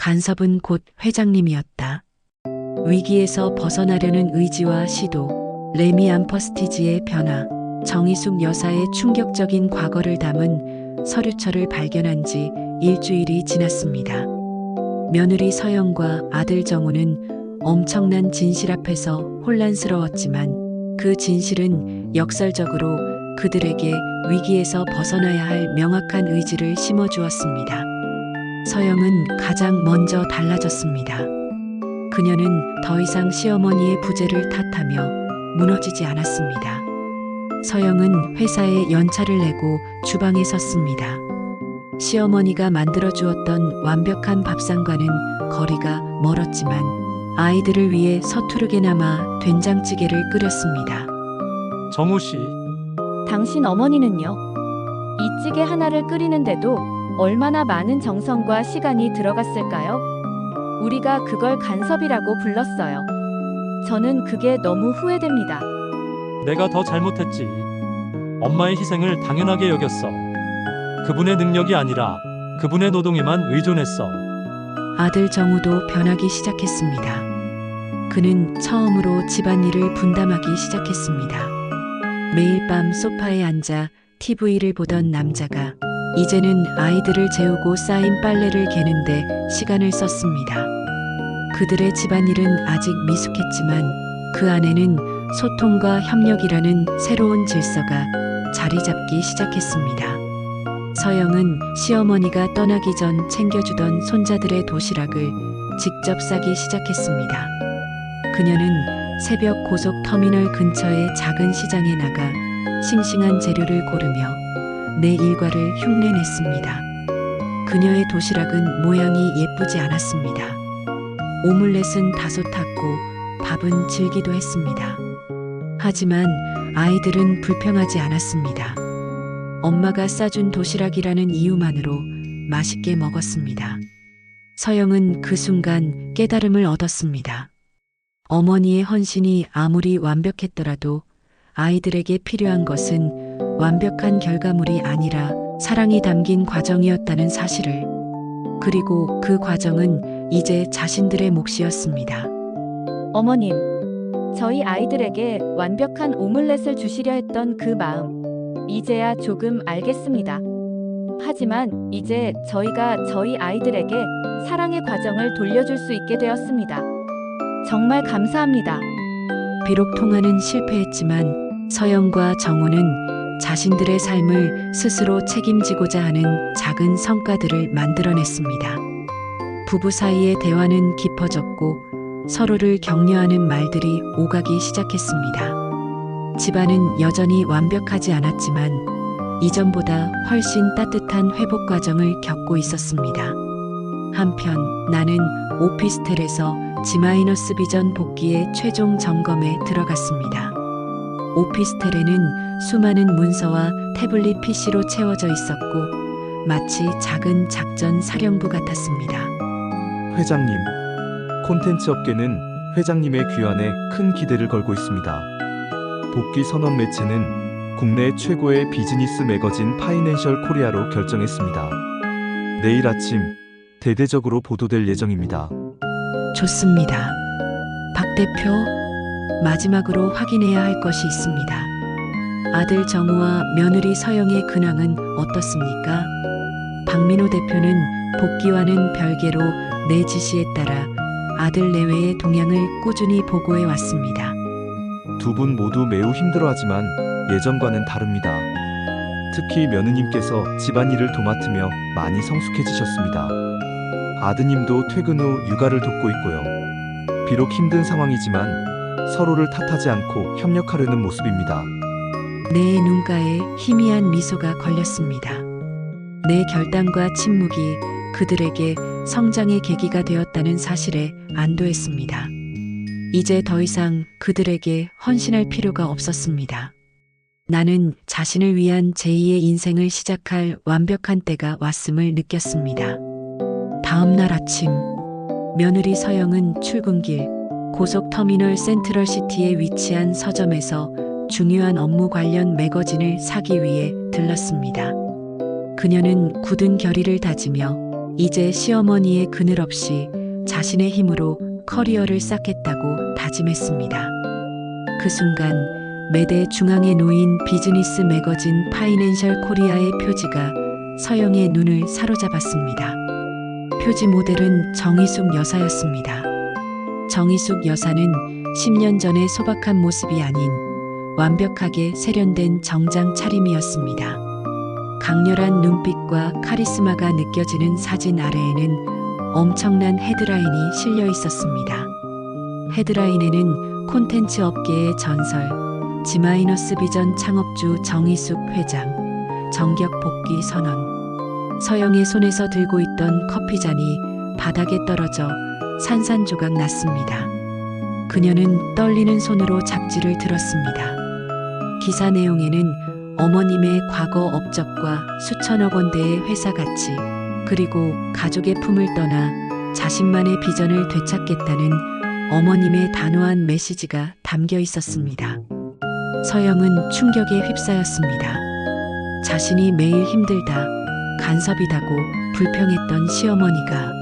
간섭은 곧 회장님이었다. 위기에서 벗어나려는 의지와 시도, 레미 암퍼스티지의 변화, 정희숙 여사의 충격적인 과거를 담은 서류철을 발견한 지 일주일이 지났습니다. 며느리 서영과 아들 정우는 엄청난 진실 앞에서 혼란스러웠지만 그 진실은 역설적으로 그들에게 위기에서 벗어나야 할 명확한 의지를 심어주었습니다. 서영은 가장 먼저 달라졌습니다. 그녀는 더 이상 시어머니의 부재를 탓하며 무너지지 않았습니다. 서영은 회사에 연차를 내고 주방에 섰습니다. 시어머니가 만들어 주었던 완벽한 밥상과는 거리가 멀었지만 아이들을 위해 서투르게나마 된장찌개를 끓였습니다. 정우 씨, 당신 어머니는요? 이 찌개 하나를 끓이는데도 얼마나 많은 정성과 시간이 들어갔을까요? 우리가 그걸 간섭이라고 불렀어요. 저는 그게 너무 후회됩니다. 내가 더 잘못했지. 엄마의 희생을 당연하게 여겼어. 그분의 능력이 아니라 그분의 노동에만 의존했어. 아들 정우도 변하기 시작했습니다. 그는 처음으로 집안일을 분담하기 시작했습니다. 매일 밤 소파에 앉아 TV를 보던 남자가 이제는 아이들을 재우고 쌓인 빨래를 개는데 시간을 썼습니다. 그들의 집안일은 아직 미숙했지만 그 안에는 소통과 협력이라는 새로운 질서가 자리 잡기 시작했습니다. 서영은 시어머니가 떠나기 전 챙겨주던 손자들의 도시락을 직접 싸기 시작했습니다. 그녀는 새벽 고속터미널 근처의 작은 시장에 나가 싱싱한 재료를 고르며 내 일과를 흉내냈습니다. 그녀의 도시락은 모양이 예쁘지 않았습니다. 오믈렛은 다소 탔고 밥은 질기도 했습니다. 하지만 아이들은 불평하지 않았습니다. 엄마가 싸준 도시락이라는 이유만으로 맛있게 먹었습니다. 서영은 그 순간 깨달음을 얻었습니다. 어머니의 헌신이 아무리 완벽했더라도 아이들에게 필요한 것은 완벽한 결과물이 아니라 사랑이 담긴 과정이었다는 사실을, 그리고 그 과정은 이제 자신들의 몫이었습니다. 어머님, 저희 아이들에게 완벽한 오믈렛을 주시려 했던 그 마음, 이제야 조금 알겠습니다. 하지만 이제 저희가 저희 아이들에게 사랑의 과정을 돌려줄 수 있게 되었습니다. 정말 감사합니다. 비록 통화는 실패했지만 서영과 정우는 자신들의 삶을 스스로 책임지고자 하는 작은 성과들을 만들어냈습니다. 부부 사이의 대화는 깊어졌고 서로를 격려하는 말들이 오가기 시작했습니다. 집안은 여전히 완벽하지 않았지만 이전보다 훨씬 따뜻한 회복 과정을 겪고 있었습니다. 한편 나는 오피스텔에서 G- 비전 복귀의 최종 점검에 들어갔습니다. 오피스텔에는 수많은 문서와 태블릿 PC로 채워져 있었고 마치 작은 작전 사령부 같았습니다. 회장님, 콘텐츠 업계는 회장님의 귀환에 큰 기대를 걸고 있습니다. 복귀 선언 매체는 국내 최고의 비즈니스 매거진 파이낸셜 코리아로 결정했습니다. 내일 아침 대대적으로 보도될 예정입니다. 좋습니다. 박 대표, 마지막으로 확인해야 할 것이 있습니다. 아들 정우와 며느리 서영의 근황은 어떻습니까? 박민호 대표는 복귀와는 별개로 내 지시에 따라 아들 내외의 동향을 꾸준히 보고해 왔습니다. 두 분 모두 매우 힘들어하지만 예전과는 다릅니다. 특히 며느님께서 집안일을 도맡으며 많이 성숙해지셨습니다. 아드님도 퇴근 후 육아를 돕고 있고요. 비록 힘든 상황이지만 서로를 탓하지 않고 협력하려는 모습입니다. 내 눈가에 희미한 미소가 걸렸습니다. 내 결단과 침묵이 그들에게 성장의 계기가 되었다는 사실에 안도했습니다. 이제 더 이상 그들에게 헌신할 필요가 없었습니다. 나는 자신을 위한 제2의 인생을 시작할 완벽한 때가 왔음을 느꼈습니다. 다음 날 아침, 며느리 서영은 출근길 고속터미널 센트럴시티에 위치한 서점에서 중요한 업무 관련 매거진을 사기 위해 들렀습니다. 그녀는 굳은 결의를 다지며 이제 시어머니의 그늘 없이 자신의 힘으로 커리어를 쌓겠다고 다짐했습니다. 그 순간 매대 중앙에 놓인 비즈니스 매거진 파이낸셜 코리아의 표지가 서영의 눈을 사로잡았습니다. 표지 모델은 정희숙 여사였습니다. 정희숙 여사는 10년 전의 소박한 모습이 아닌 완벽하게 세련된 정장 차림이었습니다. 강렬한 눈빛과 카리스마가 느껴지는 사진 아래에는 엄청난 헤드라인이 실려 있었습니다. 헤드라인에는 콘텐츠 업계의 전설, 지마이너스 비전 창업주 정희숙 회장, 정격 복귀 선언. 서영의 손에서 들고 있던 커피잔이 바닥에 떨어져 산산조각 났습니다. 그녀는 떨리는 손으로 잡지를 들었습니다. 기사 내용에는 어머님의 과거 업적과 수천억 원대의 회사 가치, 그리고 가족의 품을 떠나 자신만의 비전을 되찾겠다는 어머님의 단호한 메시지가 담겨 있었습니다. 서영은 충격에 휩싸였습니다. 자신이 매일 힘들다, 간섭이다고 불평했던 시어머니가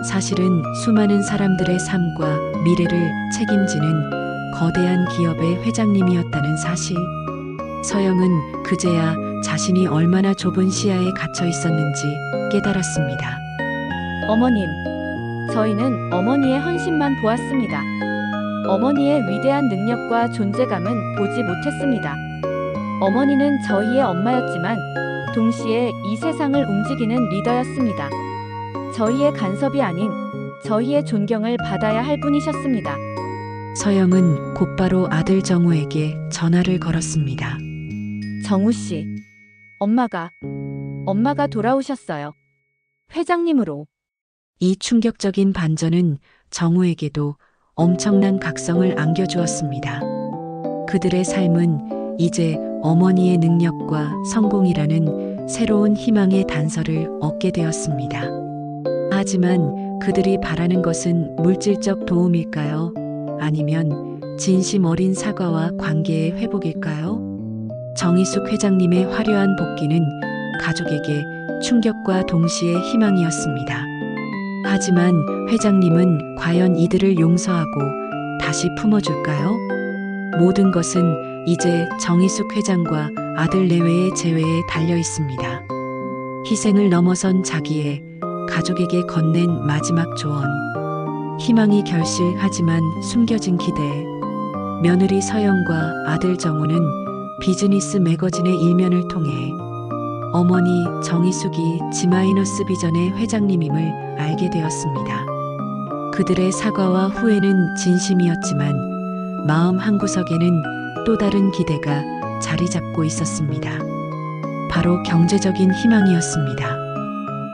사실은 수많은 사람들의 삶과 미래를 책임지는 거대한 기업의 회장님이었다는 사실. 서영은 그제야 자신이 얼마나 좁은 시야에 갇혀 있었는지 깨달았습니다. 어머님, 저희는 어머니의 헌신만 보았습니다. 어머니의 위대한 능력과 존재감은 보지 못했습니다. 어머니는 저희의 엄마였지만 동시에 이 세상을 움직이는 리더였습니다. 저희의 간섭이 아닌 저희의 존경을 받아야 할 분이셨습니다. 서영은 곧바로 아들 정우에게 전화를 걸었습니다. 정우 씨, 엄마가 돌아오셨어요. 회장님으로. 이 충격적인 반전은 정우에게도 엄청난 각성을 안겨주었습니다. 그들의 삶은 이제 어머니의 능력과 성공이라는 새로운 희망의 단서를 얻게 되었습니다. 하지만 그들이 바라는 것은 물질적 도움일까요? 아니면 진심 어린 사과와 관계의 회복일까요? 정희숙 회장님의 화려한 복귀는 가족에게 충격과 동시에 희망이었습니다. 하지만 회장님은 과연 이들을 용서하고 다시 품어줄까요? 모든 것은 이제 정희숙 회장과 아들 내외의 재회에 달려 있습니다. 희생을 넘어선 자기의 가족에게 건넨 마지막 조언. 희망이 결실하지만 숨겨진 기대. 며느리 서영과 아들 정우는 비즈니스 매거진의 일면을 통해 어머니 정희숙이 지마이너스 비전의 회장님임을 알게 되었습니다. 그들의 사과와 후회는 진심이었지만 마음 한구석에는 또 다른 기대가 자리 잡고 있었습니다. 바로 경제적인 희망이었습니다.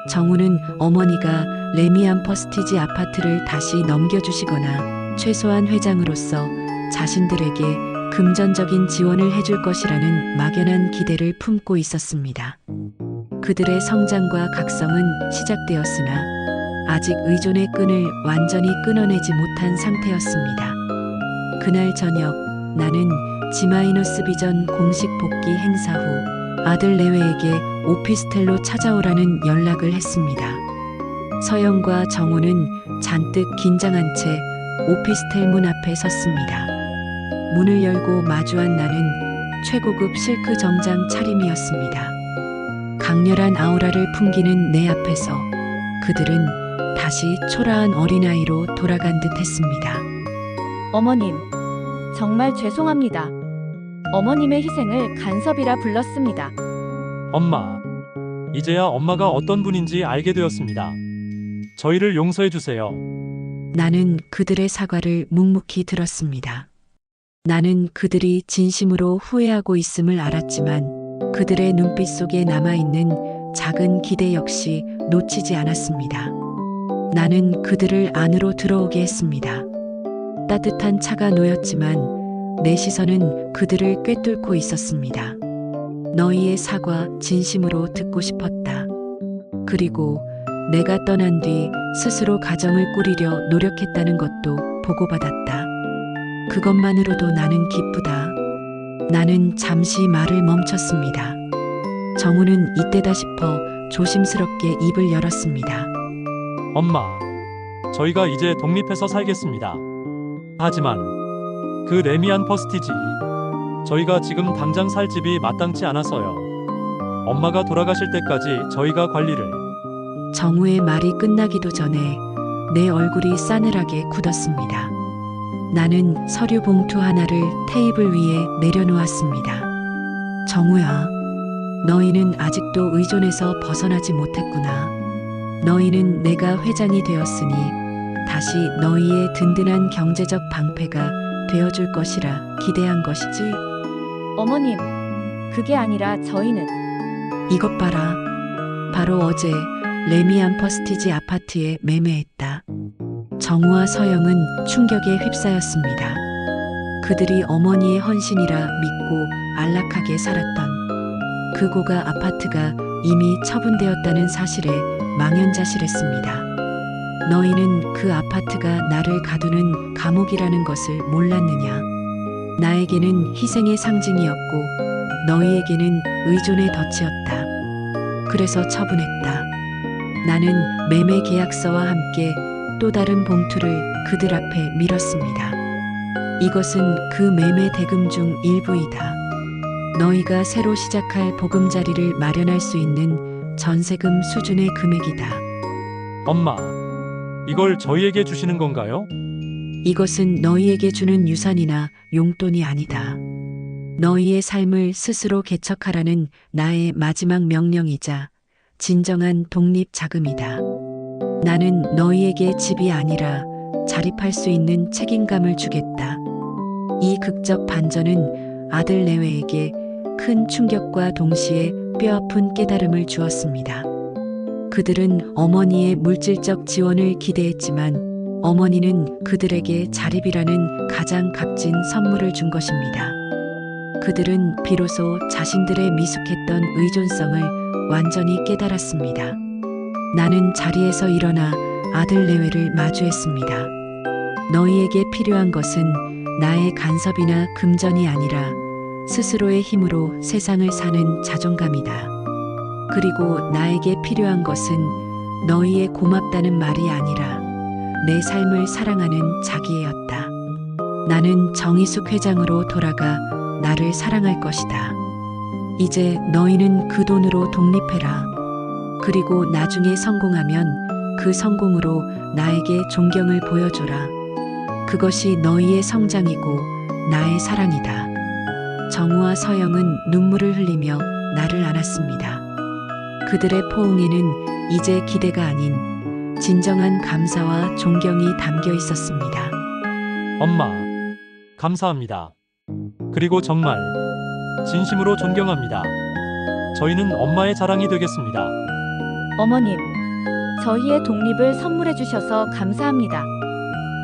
정우는 어머니가 레미안 퍼스티지 아파트를 다시 넘겨주시거나 최소한 회장으로서 자신들에게 금전적인 지원을 해줄 것이라는 막연한 기대를 품고 있었습니다. 그들의 성장과 각성은 시작되었으나 아직 의존의 끈을 완전히 끊어내지 못한 상태였습니다. 그날 저녁 나는 지마이너스 비전 공식 복귀 행사 후 아들 내외에게 오피스텔로 찾아오라는 연락을 했습니다. 서영과 정우는 잔뜩 긴장한 채 오피스텔 문 앞에 섰습니다. 문을 열고 마주한 나는 최고급 실크 정장 차림이었습니다. 강렬한 아우라를 풍기는 내 앞에서 그들은 다시 초라한 어린아이로 돌아간 듯 했습니다. 어머님, 정말 죄송합니다. 어머님의 희생을 간섭이라 불렀습니다. 엄마, 이제야 엄마가 어떤 분인지 알게 되었습니다. 저희를 용서해 주세요. 나는 그들의 사과를 묵묵히 들었습니다. 나는 그들이 진심으로 후회하고 있음을 알았지만 그들의 눈빛 속에 남아있는 작은 기대 역시 놓치지 않았습니다. 나는 그들을 안으로 들어오게 했습니다. 따뜻한 차가 놓였지만 내 시선은 그들을 꿰뚫고 있었습니다. 너희의 사과 진심으로 듣고 싶었다. 그리고 내가 떠난 뒤 스스로 가정을 꾸리려 노력했다는 것도 보고받았다. 그것만으로도 나는 기쁘다. 나는 잠시 말을 멈췄습니다. 정우는 이때다 싶어 조심스럽게 입을 열었습니다. 엄마, 저희가 이제 독립해서 살겠습니다. 하지만 그 레미안 퍼스티지, 저희가 지금 당장 살 집이 마땅치 않아서요. 엄마가 돌아가실 때까지 저희가 관리를. 정우의 말이 끝나기도 전에 내 얼굴이 싸늘하게 굳었습니다. 나는 서류 봉투 하나를 테이블 위에 내려놓았습니다. 정우야, 너희는 아직도 의존에서 벗어나지 못했구나. 너희는 내가 회장이 되었으니 다시 너희의 든든한 경제적 방패가 되어줄 것이라 기대한 것이지. 어머님, 그게 아니라 저희는 이것 봐라. 바로 어제 레미안 퍼스티지 아파트에 매매했다. 정우와 서영은 충격에 휩싸였습니다. 그들이 어머니의 헌신이라 믿고 안락하게 살았던 그 고가 아파트가 이미 처분되었다는 사실에 망연자실했습니다. 너희는 그 아파트가 나를 가두는 감옥이라는 것을 몰랐느냐? 나에게는 희생의 상징이었고 너희에게는 의존의 덫이었다. 그래서 처분했다. 나는 매매 계약서와 함께 또 다른 봉투를 그들 앞에 밀었습니다. 이것은 그 매매 대금 중 일부이다. 너희가 새로 시작할 보금자리를 마련할 수 있는 전세금 수준의 금액이다. 엄마, 이걸 저희에게 주시는 건가요? 이것은 너희에게 주는 유산이나 용돈이 아니다. 너희의 삶을 스스로 개척하라는 나의 마지막 명령이자 진정한 독립 자금이다. 나는 너희에게 집이 아니라 자립할 수 있는 책임감을 주겠다. 이 극적 반전은 아들 내외에게 큰 충격과 동시에 뼈아픈 깨달음을 주었습니다. 그들은 어머니의 물질적 지원을 기대했지만 어머니는 그들에게 자립이라는 가장 값진 선물을 준 것입니다. 그들은 비로소 자신들의 미숙했던 의존성을 완전히 깨달았습니다. 나는 자리에서 일어나 아들 내외를 마주했습니다. 너희에게 필요한 것은 나의 간섭이나 금전이 아니라 스스로의 힘으로 세상을 사는 자존감이다. 그리고 나에게 필요한 것은 너희의 고맙다는 말이 아니라 내 삶을 사랑하는 자기애였다. 나는 정희숙 회장으로 돌아가 나를 사랑할 것이다. 이제 너희는 그 돈으로 독립해라. 그리고 나중에 성공하면 그 성공으로 나에게 존경을 보여줘라. 그것이 너희의 성장이고 나의 사랑이다. 정우와 서영은 눈물을 흘리며 나를 안았습니다. 그들의 포옹에는 이제 기대가 아닌 진정한 감사와 존경이 담겨 있었습니다. 엄마, 감사합니다. 그리고 정말 진심으로 존경합니다. 저희는 엄마의 자랑이 되겠습니다. 어머님, 저희의 독립을 선물해 주셔서 감사합니다.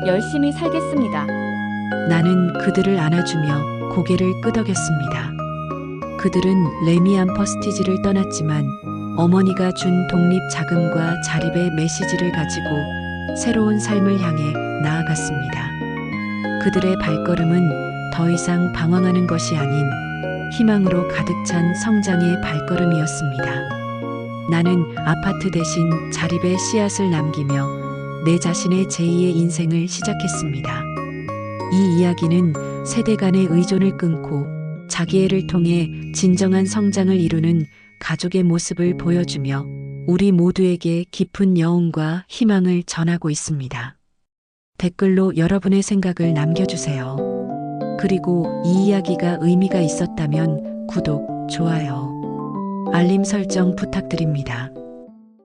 열심히 살겠습니다. 나는 그들을 안아주며 고개를 끄덕였습니다. 그들은 레미안 퍼스티지를 떠났지만 어머니가 준 독립 자금과 자립의 메시지를 가지고 새로운 삶을 향해 나아갔습니다. 그들의 발걸음은 더 이상 방황하는 것이 아닌 희망으로 가득 찬 성장의 발걸음이었습니다. 나는 아파트 대신 자립의 씨앗을 남기며 내 자신의 제2의 인생을 시작했습니다. 이 이야기는 세대 간의 의존을 끊고 자기애를 통해 진정한 성장을 이루는 가족의 모습을 보여주며 우리 모두에게 깊은 여운과 희망을 전하고 있습니다. 댓글로 여러분의 생각을 남겨주세요. 그리고 이 이야기가 의미가 있었다면 구독, 좋아요, 알림 설정 부탁드립니다.